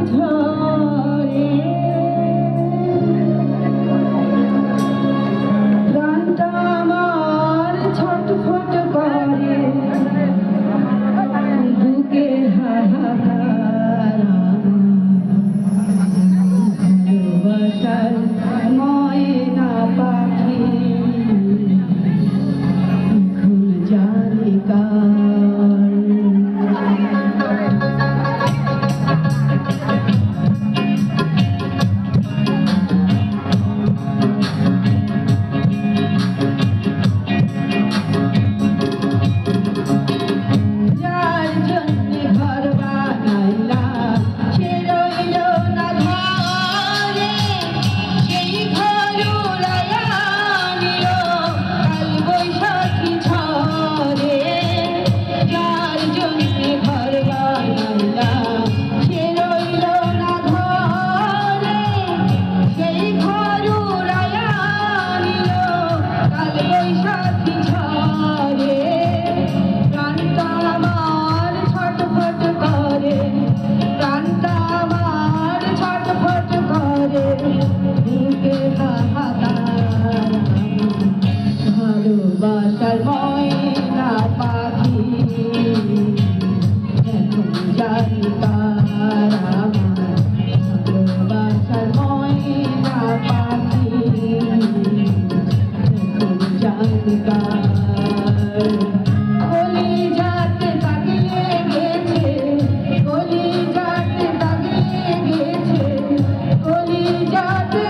ঝরে প্রাণটা আমার ছটফট করে বুকে হাহাকার ভালোবাসার ময়না পাখি এখন জানি কার ভালোবাসার ময়না পাখি এখন জানি কার আমার ভালোবাসার ময়না পাখি এখন জানি কার কলি যাতে তাকিয়ে গেছে কলি যাতে তাকিয়ে গেছে কলি যাতে